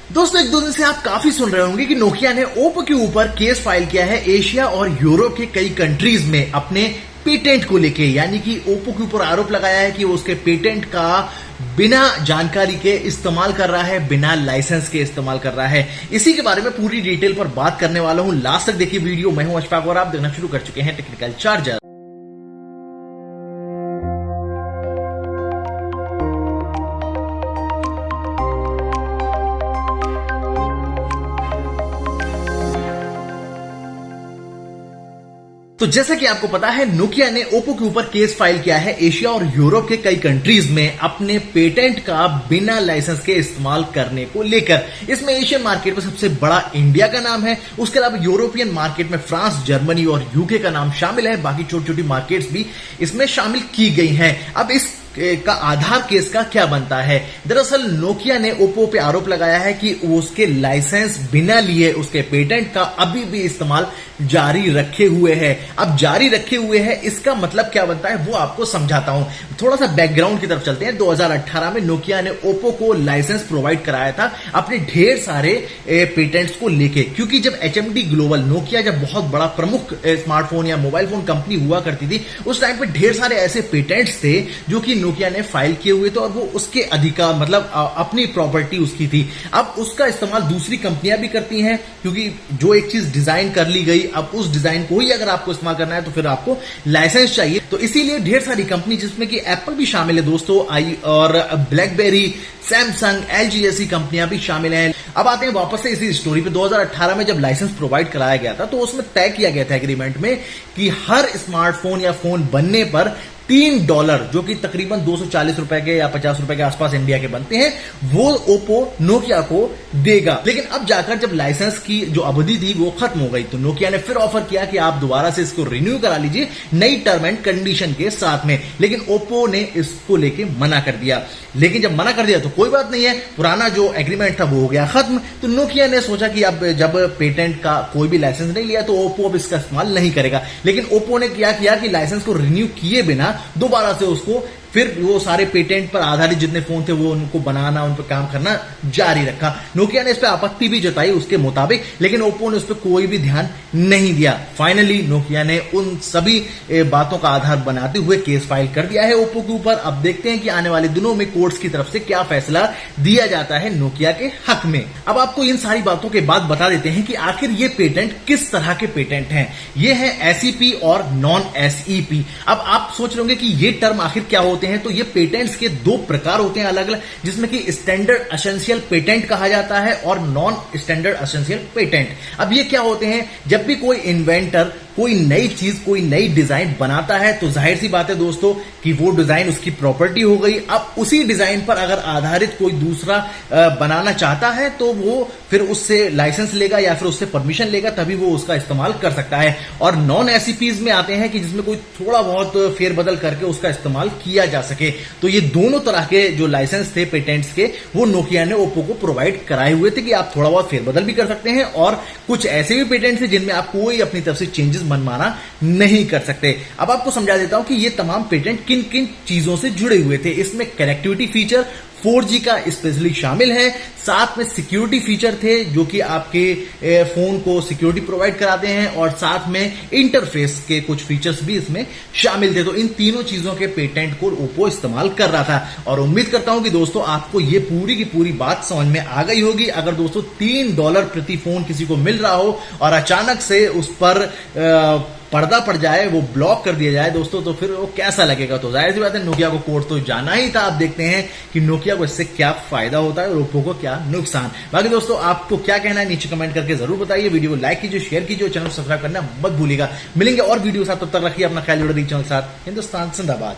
दोस्तों, एक दो दिन से आप काफी सुन रहे होंगे कि नोकिया ने ओप्पो के ऊपर केस फाइल किया है एशिया और यूरोप के कई कंट्रीज में अपने पेटेंट को लेके। यानी कि ओप्पो के ऊपर आरोप लगाया है कि वो उसके पेटेंट का बिना जानकारी के इस्तेमाल कर रहा है, बिना लाइसेंस के इस्तेमाल कर रहा है। इसी के बारे में पूरी डिटेल पर बात करने वाला हूं। लास्ट तक देखिए वीडियो। मैं हूं अशफाक और आप देखना शुरू कर चुके हैं टेक्निकल चार्जर। तो जैसा कि आपको पता है, नोकिया ने ओप्पो के ऊपर केस फाइल किया है एशिया और यूरोप के कई कंट्रीज में अपने पेटेंट का बिना लाइसेंस के इस्तेमाल करने को लेकर। इसमें एशियन मार्केट में सबसे बड़ा इंडिया का नाम है। उसके अलावा यूरोपियन मार्केट में फ्रांस, जर्मनी और यूके का नाम शामिल है। बाकी छोटी छोटी मार्केट्स भी इसमें शामिल की गई हैं। अब इस का आधार केस का क्या बनता है? दरअसल नोकिया ने ओप्पो पे आरोप लगाया है कि वो उसके लाइसेंस बिना लिए उसके पेटेंट का अभी भी इस्तेमाल जारी रखे हुए है। अब जारी रखे हुए है, इसका मतलब क्या बनता है वो आपको समझाता हूं। थोड़ा सा बैकग्राउंड की तरफ चलते हैं। 2018 में नोकिया ने ओप्पो को लाइसेंस प्रोवाइड कराया था अपने ढेर सारे पेटेंट्स को लेके। क्योंकि जब एचएमडी ग्लोबल, नोकिया जब बहुत बड़ा प्रमुख स्मार्टफोन या मोबाइल फोन कंपनी हुआ करती थी, उस टाइम पे ढेर सारे ऐसे पेटेंट्स थे जो कि नोकिया ने फाइल किए हुए थे और वो उसके अधिकार, मतलब अपनी प्रॉपर्टी उसकी थी। अब उसका इस्तेमाल दूसरी कंपनियां भी करती हैं, क्योंकि जो एक चीज डिजाइन कर ली गई, अब उस डिजाइन को ही अगर आपको इस्तेमाल करना है तो फिर आपको लाइसेंस चाहिए। तो इसीलिए ढेर सारी कंपनी, जिसमें कि एप्पल भी शामिल है दोस्तों, और ब्लैकबेरी, सैमसंग, एलजी जैसी कंपनियां भी शामिल हैं। अब आते हैं वापस से इसी स्टोरी पे। 2018 में जब लाइसेंस प्रोवाइड कराया गया था तो उसमें तय किया गया था एग्रीमेंट में कि हर स्मार्टफोन या फोन बनने पर $3, जो कि तकरीबन 240 रुपए के या 50 रुपए के आसपास इंडिया के बनते हैं, वो ओप्पो नोकिया को देगा। लेकिन अब जाकर जब लाइसेंस की जो अवधि थी वो खत्म हो गई, तो नोकिया ने फिर ऑफर किया कि आप दोबारा से इसको रिन्यू करा लीजिए नई टर्म एंड कंडीशन के साथ में। लेकिन ओप्पो ने इसको लेके मना कर दिया। लेकिन जब मना कर दिया तो कोई बात नहीं है, पुराना जो एग्रीमेंट था वो हो गया खत्म। तो नोकिया ने सोचा कि अब जब पेटेंट का कोई भी लाइसेंस नहीं लिया तो ओप्पो अब इसका इस्तेमाल नहीं करेगा। लेकिन ओप्पो ने क्या किया कि लाइसेंस को रिन्यू किए बिना दोबारा से उसको फिर वो सारे पेटेंट पर आधारित जितने फोन थे वो उनको बनाना, उन पर काम करना जारी रखा। नोकिया ने इस पर आपत्ति भी जताई उसके मुताबिक, लेकिन ओप्पो ने उस पर कोई भी ध्यान नहीं दिया। फाइनली नोकिया ने उन सभी बातों का आधार बनाते हुए केस फाइल कर दिया है ओप्पो के ऊपर। अब देखते हैं कि आने वाले दिनों में कोर्ट्स की तरफ से क्या फैसला दिया जाता है नोकिया के हक में। अब आपको इन सारी बातों के बाद बता देते हैं कि आखिर ये पेटेंट किस तरह के पेटेंट हैं। ये है एसईपी और नॉन एसईपी। अब आप सोच रहे होंगे कि ये टर्म आखिर क्या होते हैं। तो ये पेटेंट्स के दो प्रकार होते हैं अलग अलग, जिसमें कि स्टैंडर्ड एसेंशियल पेटेंट कहा जाता है और नॉन स्टैंडर्ड एसेंशियल पेटेंट। अब ये क्या होते हैं? जब भी कोई इन्वेंटर कोई नई चीज, कोई नई डिजाइन बनाता है तो जाहिर सी बात है दोस्तों कि वो डिजाइन उसकी प्रॉपर्टी हो गई। अब उसी डिजाइन पर अगर आधारित कोई दूसरा बनाना चाहता है तो वो फिर उससे लाइसेंस लेगा या फिर उससे परमिशन लेगा, तभी वो उसका इस्तेमाल कर सकता है। और नॉन एसईपीज में आते हैं कि जिसमें कोई थोड़ा बहुत फेरबदल करके उसका इस्तेमाल किया जा सके। तो ये दोनों तरह के जो लाइसेंस थे पेटेंट्स के, वो नोकिया ने ओप्पो को प्रोवाइड कराए हुए थे कि आप थोड़ा बहुत फेरबदल भी कर सकते हैं, और कुछ ऐसे भी पेटेंट्स हैं जिनमें आप कोई अपनी तरफ से चेंजेस मनमाना नहीं कर सकते। अब आपको समझा देता हूं कि ये तमाम पेटेंट किन किन चीजों से जुड़े हुए थे। इसमें कनेक्टिविटी फीचर 4G का स्पेशली शामिल है। साथ में सिक्योरिटी फीचर थे जो कि आपके फोन को सिक्योरिटी प्रोवाइड कराते हैं, और साथ में इंटरफेस के कुछ फीचर्स भी इसमें शामिल थे। तो इन तीनों चीजों के पेटेंट को ओप्पो इस्तेमाल कर रहा था। और उम्मीद करता हूं कि दोस्तों आपको ये पूरी की पूरी बात समझ में आ गई होगी। अगर दोस्तों $3 प्रति फोन किसी को मिल रहा हो और अचानक से उस पर पर्दा पड़ जाए, वो ब्लॉक कर दिया जाए दोस्तों, तो फिर वो कैसा लगेगा? तो जाहिर सी बात है नोकिया को कोर्ट तो जाना ही था। आप देखते हैं कि नोकिया को इससे क्या फायदा होता है और ओप्पो को क्या नुकसान। बाकी दोस्तों आपको क्या कहना है नीचे कमेंट करके जरूर बताइए। वीडियो को लाइक कीजिए, शेयर कीजिए, चैनल सब्सक्राइब करना मत भूलिएगा। मिलेंगे और वीडियो साथ, तब तक रखिए अपना ख्याल। जुड़े रहिए चैनल के साथ। हिंदुस्तान जिंदाबाद।